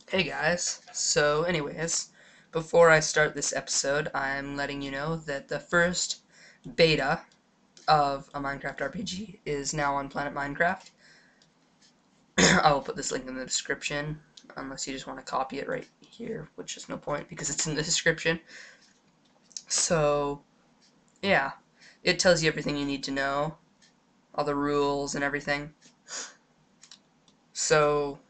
Hey guys, so anyways, before I start this episode, I'm letting you know that the first beta of a Minecraft RPG is now on Planet Minecraft. I will put this link in the description, unless you just want to copy it right here, which is no point because it's in the description. So, yeah, it tells you everything you need to know, all the rules and everything. So,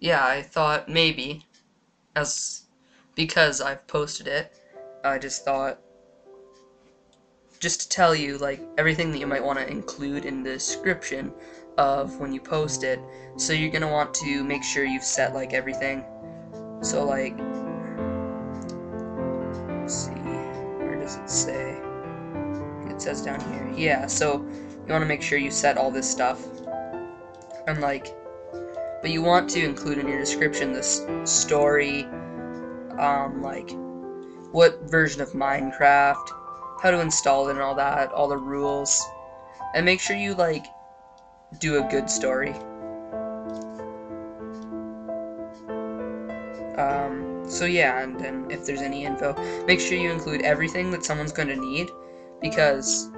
yeah, I thought maybe, because I've posted it, I just thought just to tell you like everything that you might want to include in the description of when you post it. So you're gonna want to make sure you've set like everything. So like, let's see, where does it say? It says down here. Yeah, so you want to make sure you set all this stuff, and like, but you want to include in your description this story, like what version of Minecraft, how to install it and all that, all the rules, and make sure you like do a good story. So yeah, and then if there's any info, make sure you include everything that someone's going to need, because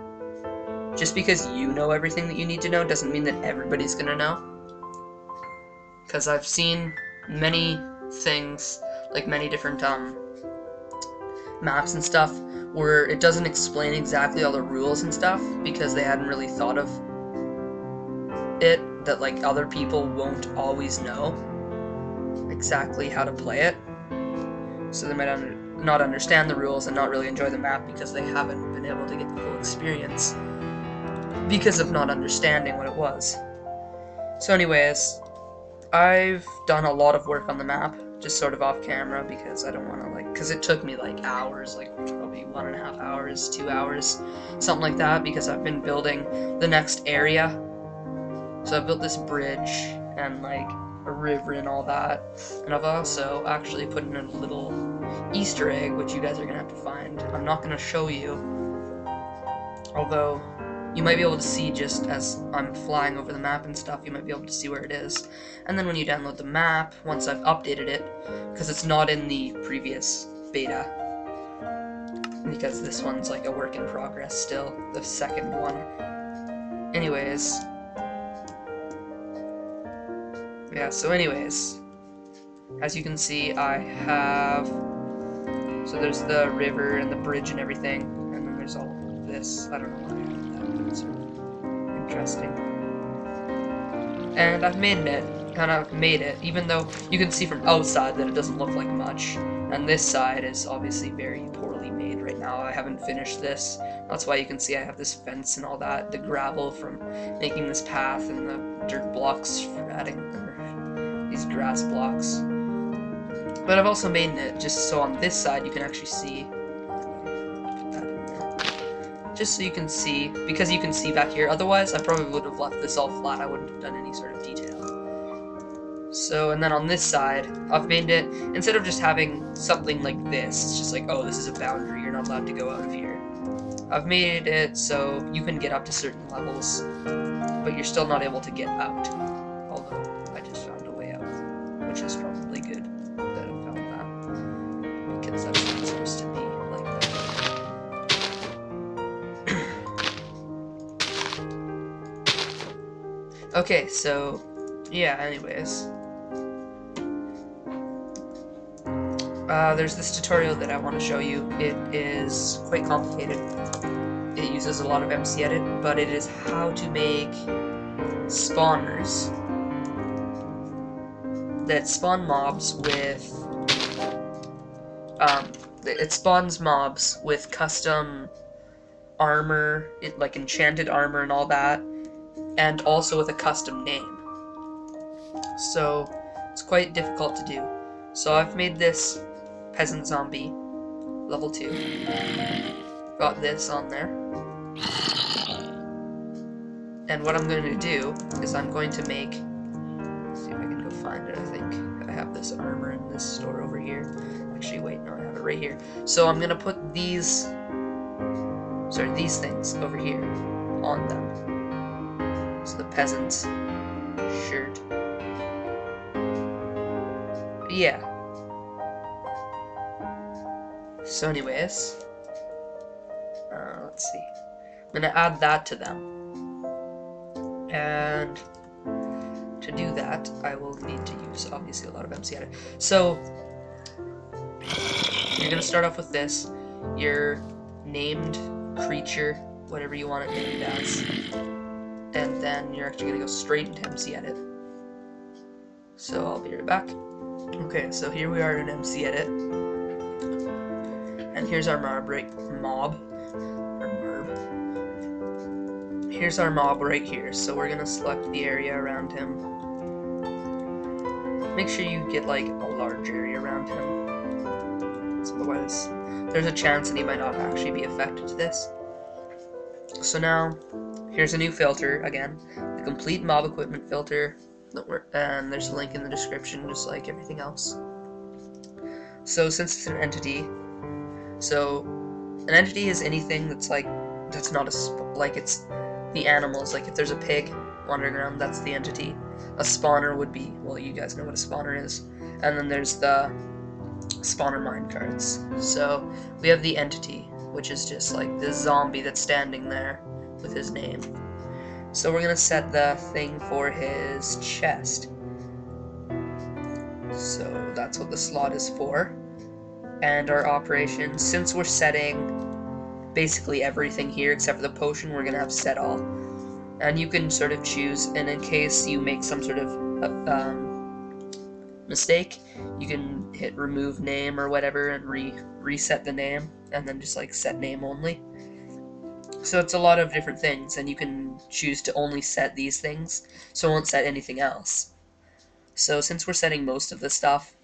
just because you know everything that you need to know doesn't mean that everybody's going to know. Because I've seen many things, like many different maps and stuff, where it doesn't explain exactly all the rules and stuff, because they hadn't really thought of it, that like other people won't always know exactly how to play it. So they might not understand the rules and not really enjoy the map because they haven't been able to get the full experience because of not understanding what it was. So anyways, I've done a lot of work on the map, just sort of off camera, because I don't want to because it took me like hours, like probably 1.5 hours, 2 hours, something like that, because I've been building the next area. So I built this bridge and like a river and all that, and I've also actually put in a little Easter egg, which you guys are gonna have to find. I'm not gonna show you, although you might be able to see just as I'm flying over the map and stuff, you might be able to see where it is. And then when you download the map, once I've updated it, because it's not in the previous beta, because this one's like a work in progress still, the second one. Anyways, yeah, so anyways, as you can see, I have, so there's the river and the bridge and everything, and then there's all of this. I don't know why I have that, but it's sort of interesting. And I've made it, even though you can see from outside that it doesn't look like much. And this side is obviously very poorly made right now. I haven't finished this. That's why you can see I have this fence and all that, the gravel from making this path, and the dirt blocks for adding these grass blocks. But I've also made it just so on this side you can actually see. Put that in there. Just so you can see, because you can see back here. Otherwise, I probably would have left this all flat. I wouldn't have done any sort of detail. So, and then on this side, I've made it, instead of just having something like this, it's just like, oh, this is a boundary, you're not allowed to go out of here. I've made it so you can get up to certain levels, but you're still not able to get out. Although, I just found a way out, which is probably good that I found that, because that's not supposed to be like that. Okay, so, yeah, anyways. There's this tutorial that I want to show you. It is quite complicated. It uses a lot of MCEdit, but it is how to make spawners that spawn mobs with, it spawns mobs with custom armor, like enchanted armor and all that, and also with a custom name. So it's quite difficult to do. So I've made this peasant zombie, level 2. Got this on there. And what I'm going to do is I'm going to make, let's see if I can go find it. I think I have this armor in this store over here. Actually, wait, no, I have it right here. So I'm going to put these things over here on them. So the peasant shirt. But yeah. So anyways, let's see. I'm gonna add that to them. And to do that, I will need to use, obviously, a lot of MC Edit. So, you're gonna start off with this. Your named creature, whatever you want it named as. And then you're actually gonna go straight into MC Edit. So I'll be right back. Okay, so here we are in MC Edit. And here's our Here's our mob right here. So we're gonna select the area around him. Make sure you get like a large area around him. So otherwise, there's a chance that he might not actually be affected to this. So now, here's a new filter again, the complete mob equipment filter. And there's a link in the description, just like everything else. So since it's an entity, so an entity is anything that's like that's not like it's the animals. Like if there's a pig wandering around, that's the entity. A spawner would be, well, you guys know what a spawner is. And then there's the spawner minecarts. So we have the entity, which is just like this zombie that's standing there with his name. So we're gonna set the thing for his chest. So that's what the slot is for. And our operation, since we're setting basically everything here except for the potion, we're gonna have set all. And you can sort of choose, and in case you make some sort of mistake, you can hit remove name or whatever and reset the name, and then just like set name only. So it's a lot of different things, and you can choose to only set these things, so it won't set anything else. So since we're setting most of the stuff,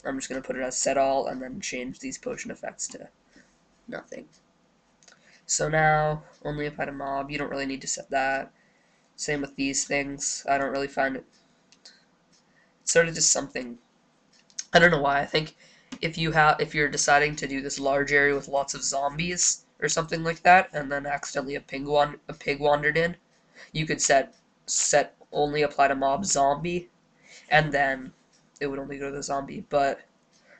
I'm just going to put it as set all, and then change these potion effects to nothing. So now, only apply to mob, you don't really need to set that. Same with these things, I don't really find it, it's sort of just something, I don't know why. I think if you're deciding to do this large area with lots of zombies or something like that, and then accidentally a pig wandered in, you could set only apply to mob zombie, and then it would only go to the zombie. But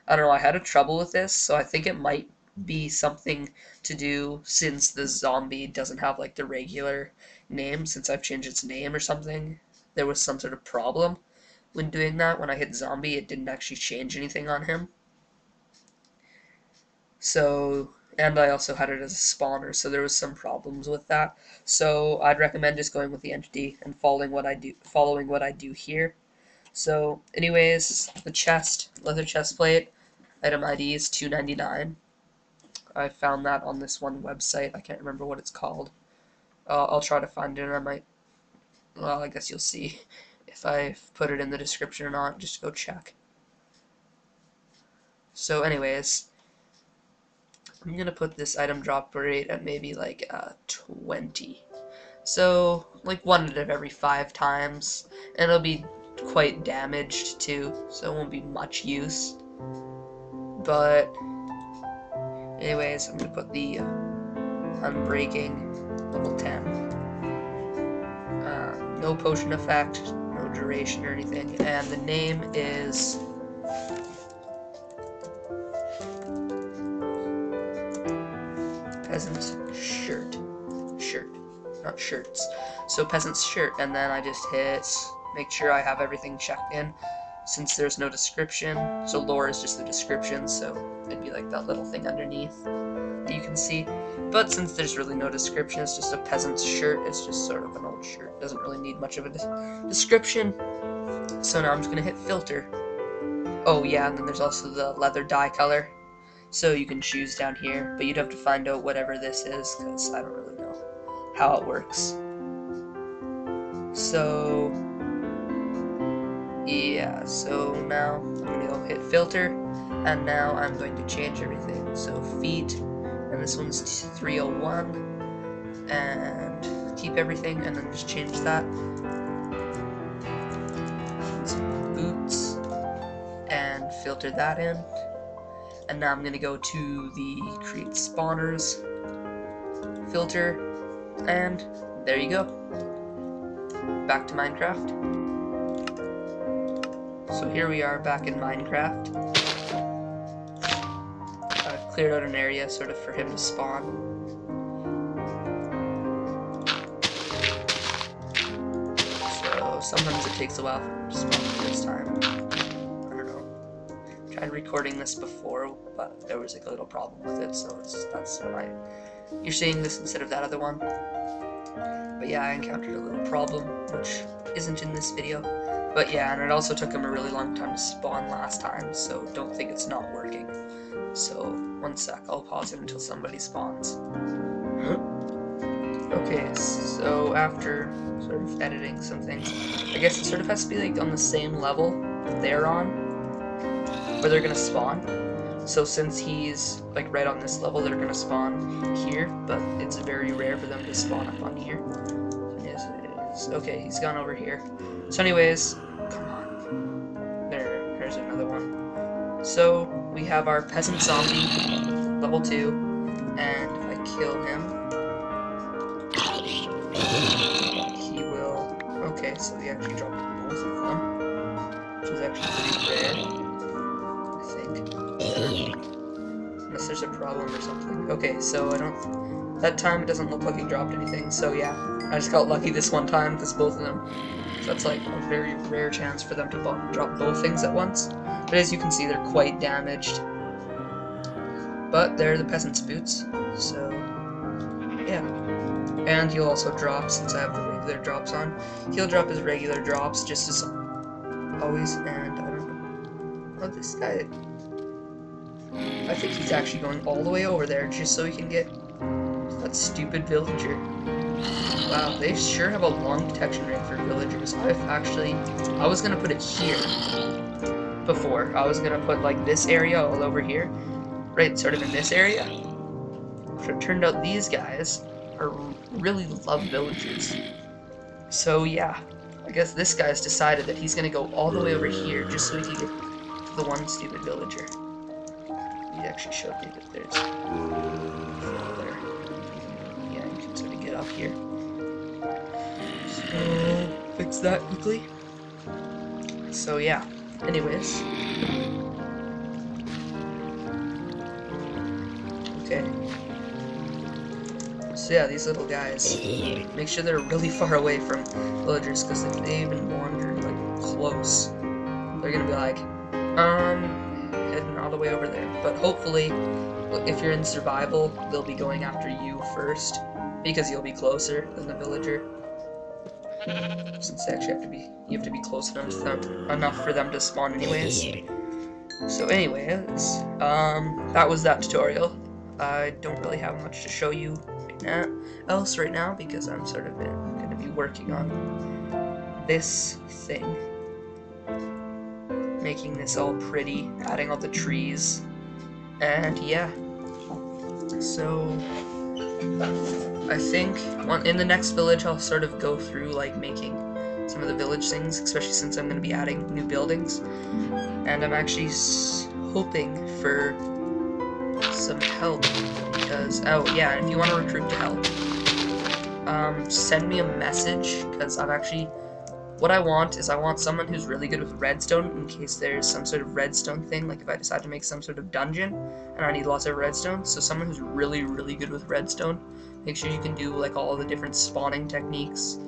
I don't know, I had a trouble with this, so I think it might be something to do since the zombie doesn't have like the regular name, since I've changed its name or something. There was some sort of problem when doing that. When I hit zombie, it didn't actually change anything on him. So, and I also had it as a spawner, so there was some problems with that. So I'd recommend just going with the entity and following what I do here. So anyways, the chest, leather chest plate, item ID is $2.99. I found that on this one website. I can't remember what it's called. I'll try to find it, and I might, well, I guess you'll see if I put it in the description or not. Just go check. So anyways, I'm gonna put this item drop rate at maybe like 20. So like 1 out of every 5 times, and it'll be quite damaged too, so it won't be much use. But anyways, I'm gonna put the unbreaking level 10. No potion effect, no duration or anything, and the name is Peasant's Shirt. Not shirts. So Peasant's Shirt, and then I just hit make sure I have everything checked in. Since there's no description, so lore is just the description, so it'd be like that little thing underneath that you can see. But since there's really no description, it's just a peasant's shirt, it's just sort of an old shirt, doesn't really need much of a description. So now I'm just gonna hit filter. Oh yeah, and then there's also the leather dye color, so you can choose down here, but you'd have to find out whatever this is, because I don't really know how it works. So yeah, so now I'm gonna go hit filter, and now I'm going to change everything. So feet, and this one's 301, and keep everything, and then just change that. Boots, and filter that in. And now I'm gonna go to the create spawners filter, and there you go. Back to Minecraft. So here we are back in Minecraft. I've cleared out an area sort of for him to spawn. So sometimes it takes a while for him to spawn the first time. I don't know. I tried recording this before, but there was like a little problem with it, so that's why you're seeing this instead of that other one. But yeah, I encountered a little problem, which isn't in this video. But yeah, and it also took him a really long time to spawn last time, so don't think it's not working. So, one sec, I'll pause it until somebody spawns. Okay, so after sort of editing some things, I guess it sort of has to be like on the same level that they're on, where they're gonna spawn. So since he's like right on this level, they're gonna spawn here, but it's very rare for them to spawn up on here. Yes, it is. Okay, he's gone over here. So anyways, come on. There's another one. So we have our peasant zombie, level 2, and if I kill him, he will. Okay, so he actually dropped both of them, which is actually pretty rare, I think. Unless there's a problem or something. Okay, so I don't. That time it doesn't look like he dropped anything. So yeah, I just got lucky this one time because both of them. So that's like a very rare chance for them to drop both things at once. But as you can see, they're quite damaged. But they're the peasant's boots, so yeah. And he'll also drop, since I have the regular drops on. He'll drop his regular drops just as always, and I don't know. Oh, this guy. I think he's actually going all the way over there just so he can get that stupid villager. Wow, they sure have a long detection rate for villagers. I was gonna put it here before. I was gonna put like this area all over here, right, sort of in this area. But it turned out these guys really love villagers. So yeah, I guess this guy's decided that he's gonna go all the way over here just so he can get to the one stupid villager. He actually showed me that there's there. Yeah, you can sort of get up here. So fix that quickly. So yeah. Anyways. Okay. So yeah, these little guys, make sure they're really far away from villagers, because if they even wander like close, they're gonna be like, heading all the way over there. But hopefully, if you're in survival, they'll be going after you first, because you'll be closer than the villager. Since they actually you have to be close enough for them to spawn anyways. So anyways, that was that tutorial. I don't really have much to show you else right now, because I'm sort of going to be working on this thing. Making this all pretty, adding all the trees, and yeah. So I think in the next village I'll sort of go through like making some of the village things, especially since I'm going to be adding new buildings. And I'm actually hoping for some help, because, oh yeah, if you want to recruit to help, send me a message, because what I want is I want someone who's really good with redstone, in case there's some sort of redstone thing, like if I decide to make some sort of dungeon, and I need lots of redstone. So someone who's really, really good with redstone. Make sure you can do like all the different spawning techniques,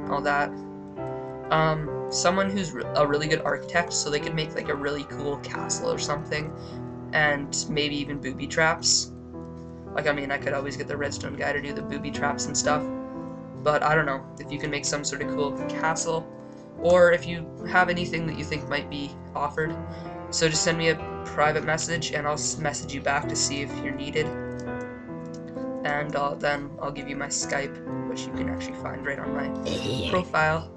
all that. Someone who's a really good architect, so they can make like a really cool castle or something, and maybe even booby traps. Like, I mean, I could always get the redstone guy to do the booby traps and stuff, but I don't know if you can make some sort of cool castle, or if you have anything that you think might be offered. So just send me a private message, and I'll message you back to see if you're needed. And then I'll give you my Skype, which you can actually find right on my profile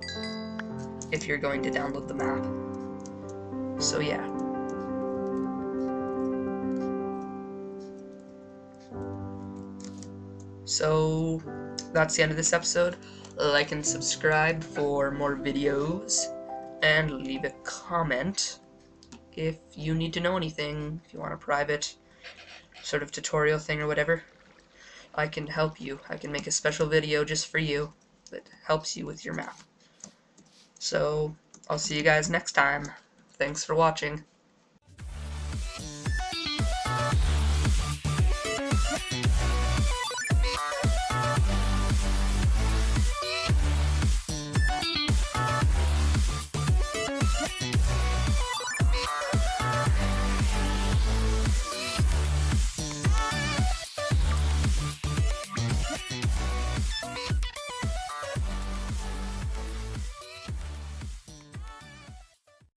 if you're going to download the map. So yeah. So that's the end of this episode. Like and subscribe for more videos, and leave a comment if you need to know anything, if you want a private sort of tutorial thing or whatever. I can help you. I can make a special video just for you that helps you with your map. So I'll see you guys next time. Thanks for watching.